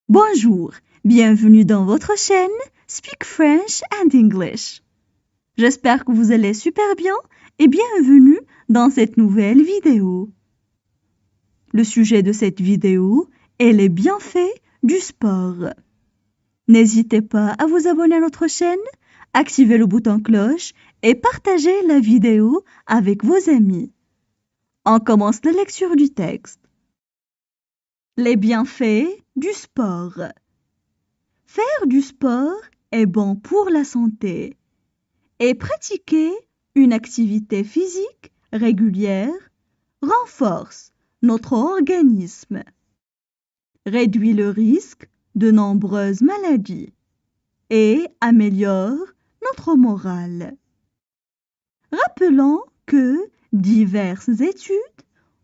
Bonjour, bienvenue dans votre chaîne Speak French and English. J'espère que vous allez super bien et bienvenue dans cette nouvelle vidéo. Le sujet de cette vidéo est les bienfaits du sport. N'hésitez pas à vous abonner à notre chaîne, activer le bouton cloche et partager la vidéo avec vos amis. On commence la lecture du texte. Les bienfaits du sport. Faire du sport est bon pour la santé et pratiquer une activité physique régulière renforce notre organisme, réduit le risque de nombreuses maladies et améliore notre morale. Rappelons que diverses études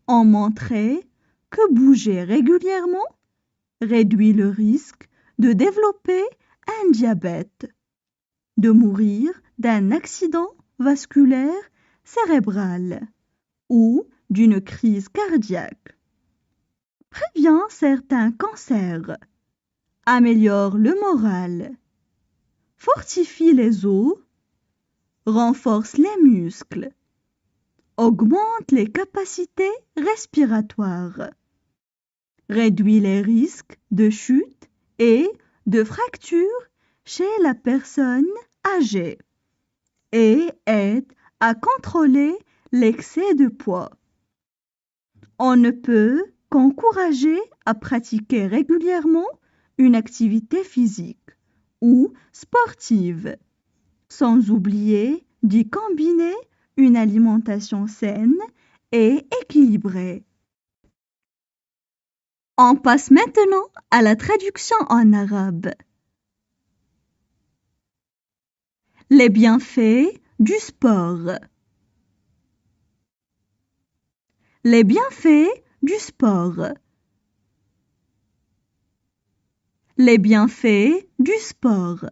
ont montré que bouger régulièrement réduit le risque de développer un diabète, de mourir d'un accident vasculaire cérébral ou d'une crise cardiaque, prévient certains cancers, améliore le moral, fortifie les os, renforce les muscles, augmente les capacités respiratoires, réduit les risques de chute et de fracture chez la personne âgée et aide à contrôler l'excès de poids. On ne peut qu'encourager à pratiquer régulièrement une activité physique ou sportive, sans oublier d'y combiner une alimentation saine et équilibrée. On passe maintenant à la traduction en arabe. Les bienfaits du sport. Les bienfaits du sport. Les bienfaits du sport.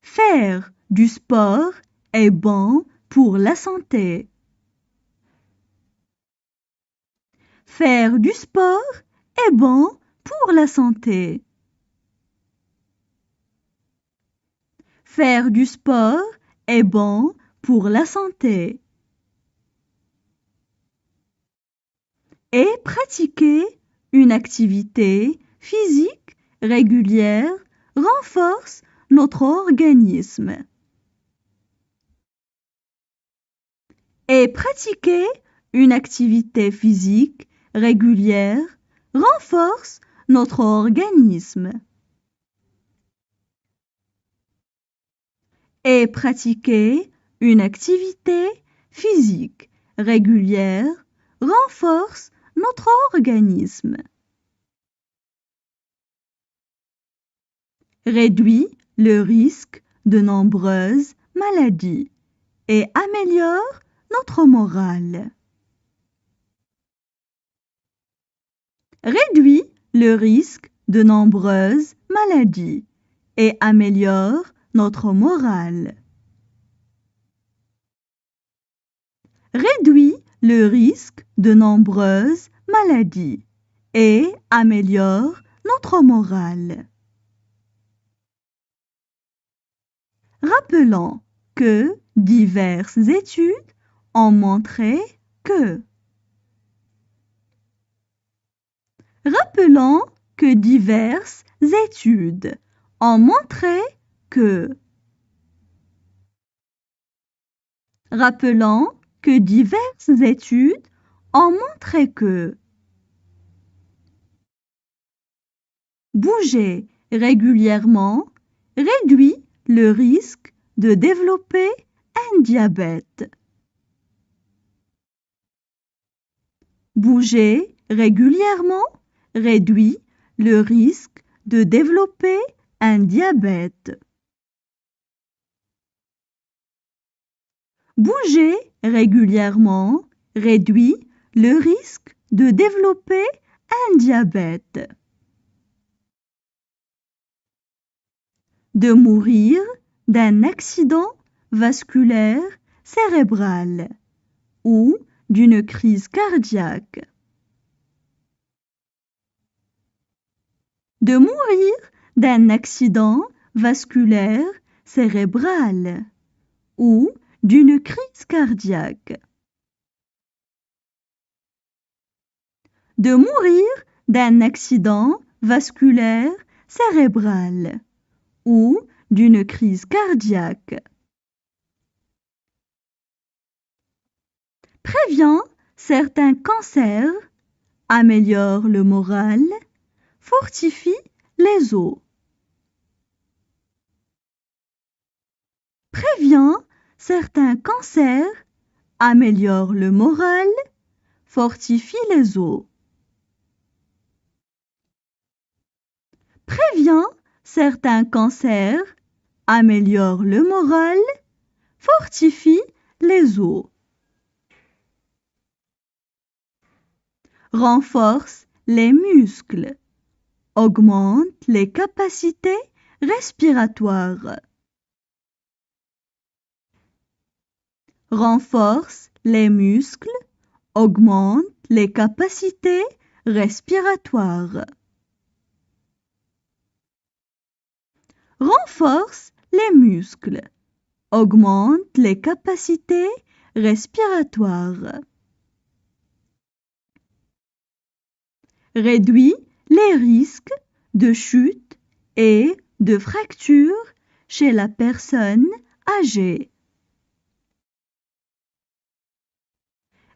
Faire du sport est bon pour la santé. Faire du sport est bon pour la santé. Faire du sport est bon pour la santé. Et pratiquer une activité physique régulière renforce notre organisme. Et pratiquer une activité physique régulière renforce notre organisme. Et pratiquer une activité physique régulière renforce notre organisme. Réduit le risque de nombreuses maladies et améliore notre morale. Réduit le risque de nombreuses maladies et améliore notre morale. Réduit le risque de nombreuses maladies et améliore notre morale. Rappelons que diverses études ont montré que. Rappelons que diverses études ont montré que. Rappelons que diverses études ont montré que. Bouger régulièrement réduit le risque de développer un diabète. Bouger régulièrement réduit le risque de développer un diabète. Bouger régulièrement réduit le risque de développer un diabète. De mourir d'un accident vasculaire cérébral ou d'une crise cardiaque. de mourir d'un accident vasculaire cérébral ou d'une crise cardiaque. De mourir d'un accident vasculaire cérébral ou d'une crise cardiaque. Prévient certains cancers, améliore le moral, fortifie les os. Prévient certains cancers, améliore le moral, fortifie les os. Prévient certains cancers, améliore le moral, fortifie les os. Renforce les muscles, augmente les capacités respiratoires. Renforce les muscles, augmente les capacités respiratoires. Renforce les muscles, augmente les capacités respiratoires. Réduit les risques de chute et de fracture chez la personne âgée.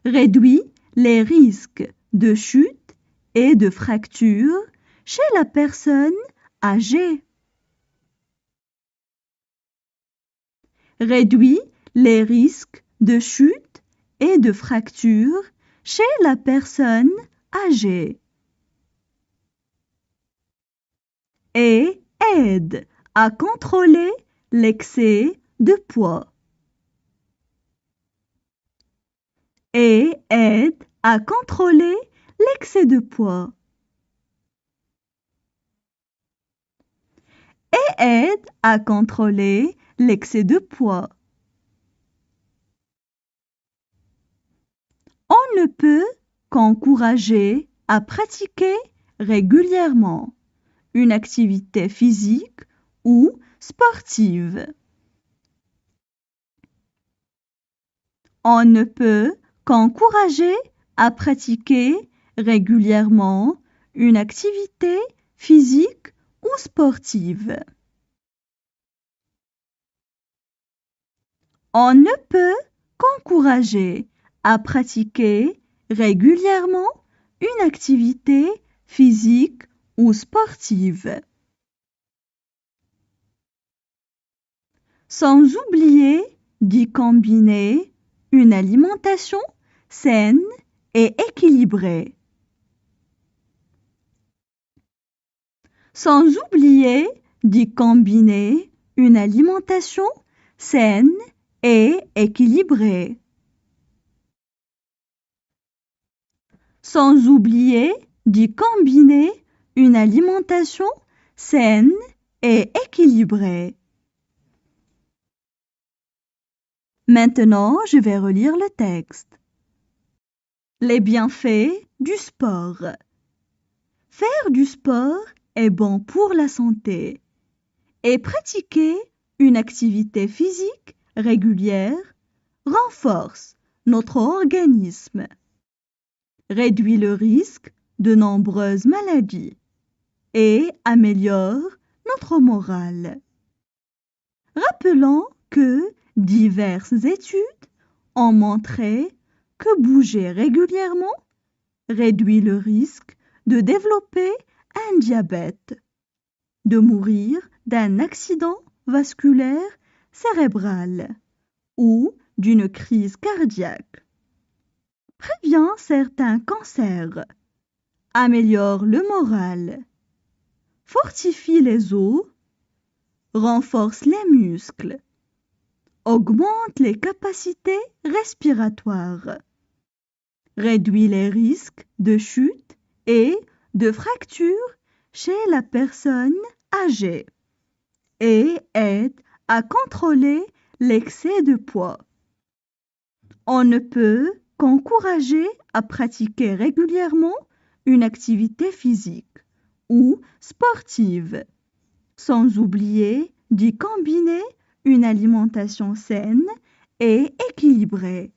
Réduit les risques de chute et de fracture chez la personne âgée. Réduit les risques de chute et de fracture chez la personne âgée. Et aide à contrôler l'excès de poids. Et aide à contrôler l'excès de poids. Et aide à contrôler l'excès de poids. On ne peut qu'encourager à pratiquer régulièrement une activité physique ou sportive. On ne peut qu'encourager à pratiquer régulièrement une activité physique ou sportive. On ne peut qu'encourager à pratiquer régulièrement une activité physique ou sportive. Sans oublier d'y combiner une alimentation saine et équilibrée. Sans oublier d'y combiner une alimentation saine et équilibrée. Sans oublier d'y combiner une alimentation saine et équilibrée. Maintenant, je vais relire le texte. Les bienfaits du sport. Faire du sport est bon pour la santé et pratiquer une activité physique régulière renforce notre organisme, réduit le risque de nombreuses maladies et améliore notre morale. Rappelons que diverses études ont montré que bouger régulièrement réduit le risque de développer un diabète, de mourir d'un accident vasculaire cérébral ou d'une crise cardiaque, prévient certains cancers, améliore le moral, fortifie les os, renforce les muscles, augmente les capacités respiratoires, réduit les risques de chute et de fracture chez la personne âgée et aide à contrôler l'excès de poids. On ne peut qu'encourager à pratiquer régulièrement une activité physique ou sportive. Sans oublier d'y combiner une alimentation saine et équilibrée.